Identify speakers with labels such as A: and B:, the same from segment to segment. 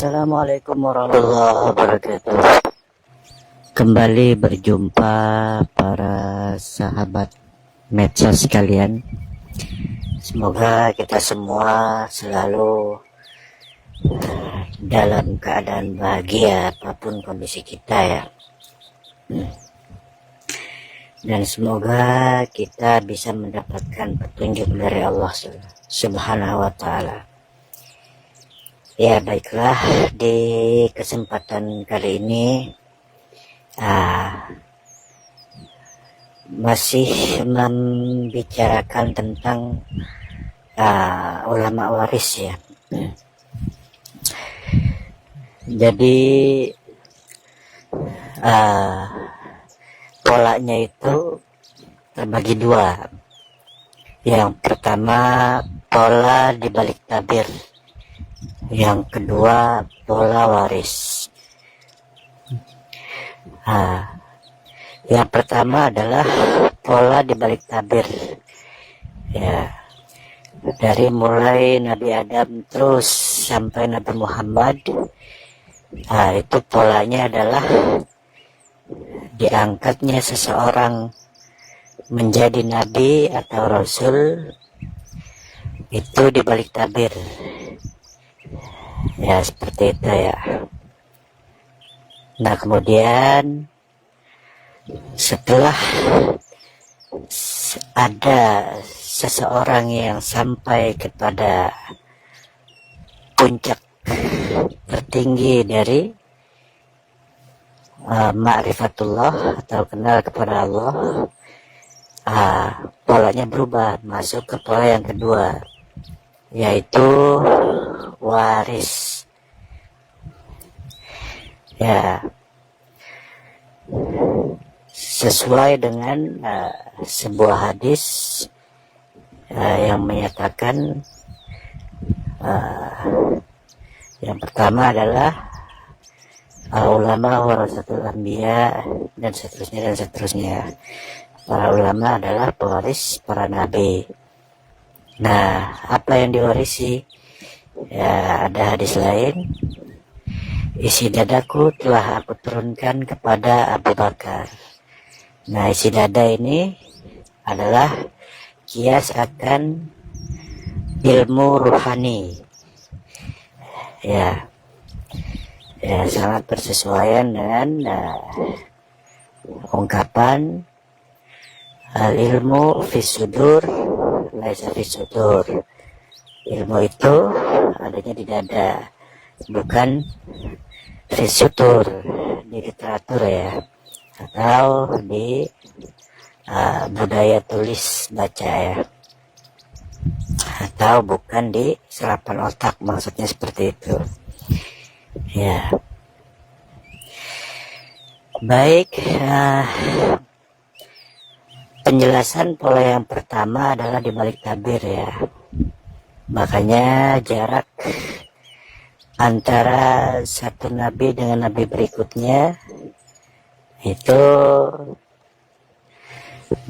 A: Assalamualaikum warahmatullahi wabarakatuh. Kembali berjumpa para sahabat medsos sekalian. Semoga kita semua selalu dalam keadaan bahagia apapun kondisi kita ya. Dan semoga kita bisa mendapatkan petunjuk dari Allah Subhanahu wa Ta'ala. Ya, baiklah, di kesempatan kali ini masih membicarakan tentang ulama waris ya. Jadi polanya itu terbagi dua. Yang pertama, pola di balik tabir. Yang kedua, pola waris. Yang pertama adalah pola di balik tabir. Ya, dari mulai Nabi Adam terus sampai Nabi Muhammad, itu polanya adalah diangkatnya seseorang menjadi nabi atau rasul itu di balik tabir. Ya, seperti itu ya. Nah, kemudian setelah ada seseorang yang sampai kepada puncak tertinggi dari ma'rifatullah atau kenal kepada Allah, polanya berubah, masuk ke pola yang kedua, yaitu waris. Ya, sesuai dengan sebuah hadis yang menyatakan yang pertama adalah ulama warasatul anbiya, dan seterusnya. Para ulama adalah pewaris para nabi. Nah, apa yang diwarisi? Ya, ada hadis lain, isi dadaku telah aku turunkan kepada Abu Bakar. Nah, isi dada ini adalah kias akan ilmu ruhani. Ya, sangat bersesuaian dengan ungkapan al ilmu fisudur laisa fisudur. Ilmu itu adanya di dada, bukan fisudur di literatur ya, atau di budaya tulis baca ya, atau bukan di serapan otak, maksudnya seperti itu ya. Baik, penjelasan pola yang pertama adalah di balik tabir ya. Makanya jarak antara satu nabi dengan nabi berikutnya itu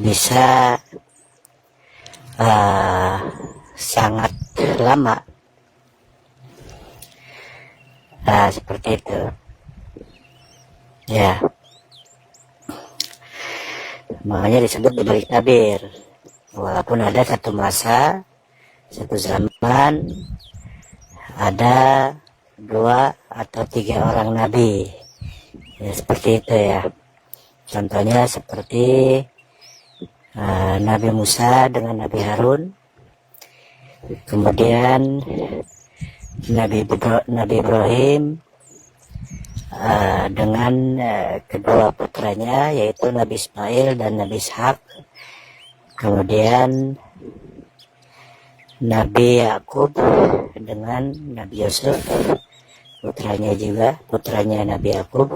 A: bisa sangat lama. Seperti itu ya. Makanya disebut di balik tabir. Walaupun ada satu masa, satu zaman, ada 2 atau 3 orang nabi ya, seperti itu ya. Contohnya seperti Nabi Musa dengan Nabi Harun, kemudian Nabi Ibrahim dengan kedua putranya, yaitu Nabi Ismail dan Nabi Ishak, kemudian Nabi Yakub dengan Nabi Yusuf, putranya Nabi Yakub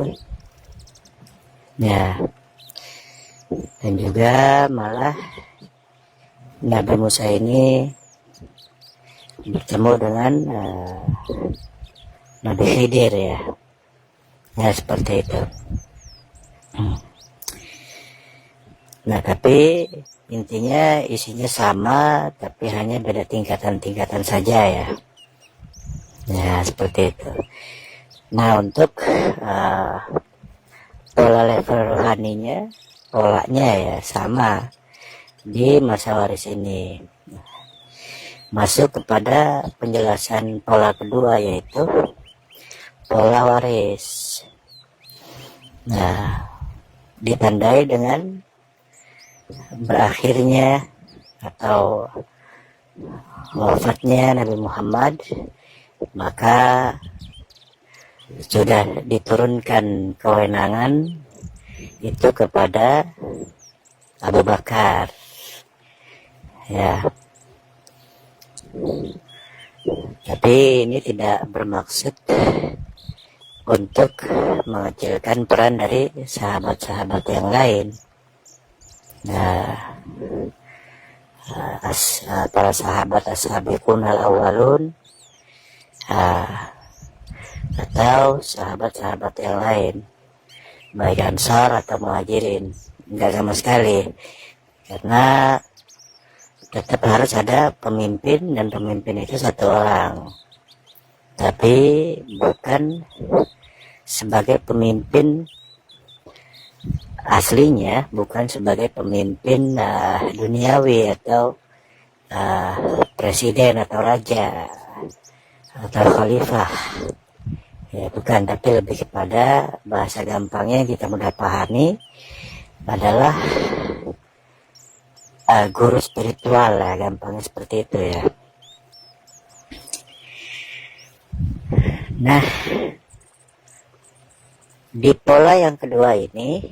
A: ya. Dan juga malah Nabi Musa ini bertemu dengan Nabi Khidir ya. Ya, seperti itu. Nah, tapi intinya isinya sama, tapi hanya beda tingkatan-tingkatan saja ya. Ya, seperti itu. Nah, untuk pola level rohaninya, polanya ya sama di masa waris ini. Masuk kepada penjelasan pola kedua, yaitu pola waris. Nah, ditandai dengan berakhirnya atau wafatnya Nabi Muhammad, maka sudah diturunkan kewenangan itu kepada Abu Bakar. Ya, tapi ini tidak bermaksud untuk mengecilkan peran dari sahabat-sahabat yang lain. Nah, para sahabat as-sabiqun al-awwalun, atau sahabat-sahabat yang lain, baik Ansar atau Muhajirin, enggak sama sekali, karena tetap harus ada pemimpin, dan pemimpin itu satu orang, tapi bukan sebagai pemimpin aslinya, bukan sebagai pemimpin duniawi atau presiden atau raja atau khalifah. Ya, bukan, tapi lebih kepada bahasa gampangnya yang kita mudah pahami adalah guru spiritual lah, gampangnya seperti itu ya. Nah, di pola yang kedua ini,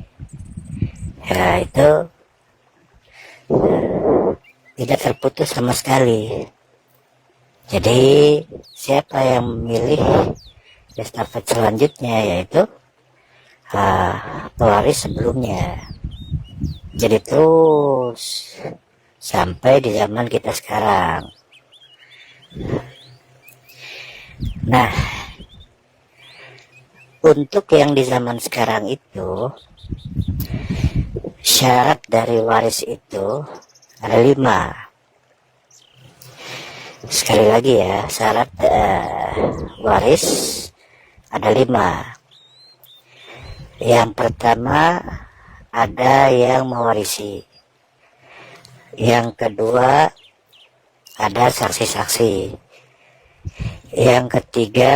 A: ya itu tidak terputus sama sekali. Jadi siapa yang memilih estafet selanjutnya, yaitu pewaris sebelumnya. Jadi terus sampai di zaman kita sekarang. Nah, untuk yang di zaman sekarang itu, syarat dari waris itu ada 5. Sekali lagi ya, syarat waris ada 5. Yang pertama, ada yang mewarisi. Yang kedua, ada saksi-saksi. Yang ketiga,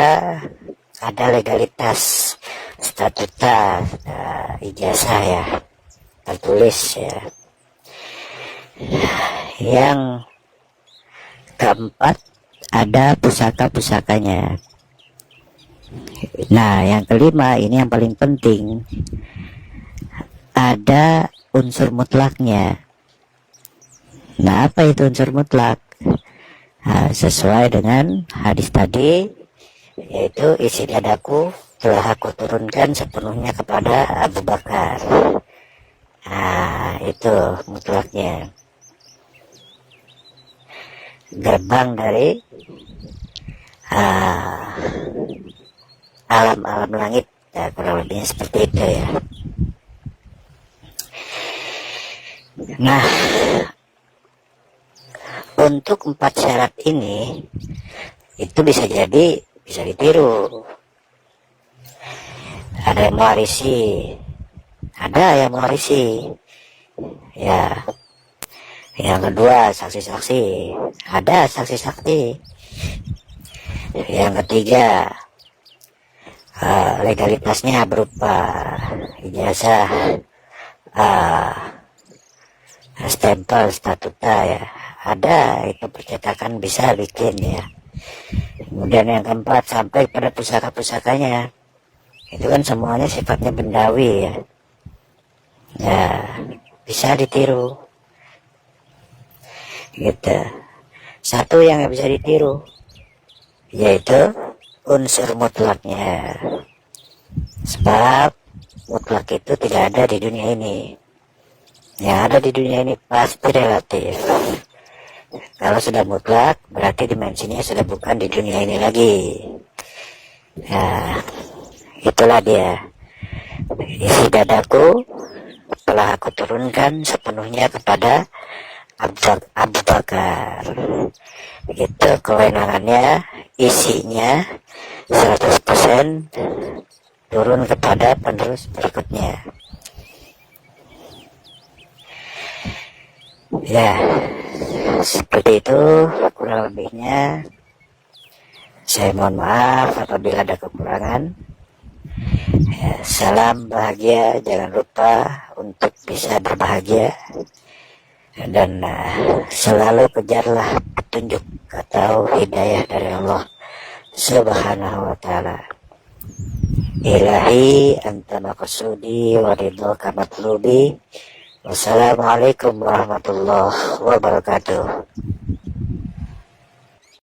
A: ada legalitas statuta, ijazah ya, tertulis ya. Yang keempat, ada pusaka-pusakanya. Nah, yang kelima, ini yang paling penting, ada unsur mutlaknya. Nah, apa itu unsur mutlak? Nah, sesuai dengan hadis tadi, yaitu isi dadaku telah aku turunkan sepenuhnya kepada Abu Bakar. Nah, itu mutlaknya. Gerbang dari alam-alam langit, ya, kurang lebihnya seperti itu ya. Nah, untuk 4 syarat ini itu bisa ditiru. Ada yang mewarisi, ya. Yang kedua, saksi-saksi, ada saksi-saksi. Yang ketiga, legalitasnya berupa ijazah, stempel, statuta ya, ada, itu percetakan bisa bikin ya. Kemudian yang keempat, sampai pada pusaka-pusakanya, itu kan semuanya sifatnya bendawi ya, ya bisa ditiru gitu. Satu yang nggak bisa ditiru, yaitu unsur mutlaknya, sebab mutlak itu tidak ada di dunia ini. Yang ada di dunia ini pasti relatif. Kalau sudah mutlak, berarti dimensinya sudah bukan di dunia ini lagi. Nah, itulah dia. Isi dadaku telah aku turunkan sepenuhnya kepada Abu Bakar. Begitu kewenangannya, isinya 100% turun kepada penerus berikutnya. Ya, seperti itu kurang lebihnya. Saya mohon maaf apabila ada kekurangan. Ya, salam bahagia, jangan lupa untuk bisa berbahagia. Dan selalu kejarlah petunjuk atau hidayah dari Allah Subhanahu wa ta'ala. Ilahi anta maqsudi wa ridhoka matlubi. Wassalamualaikum warahmatullahi wabarakatuh.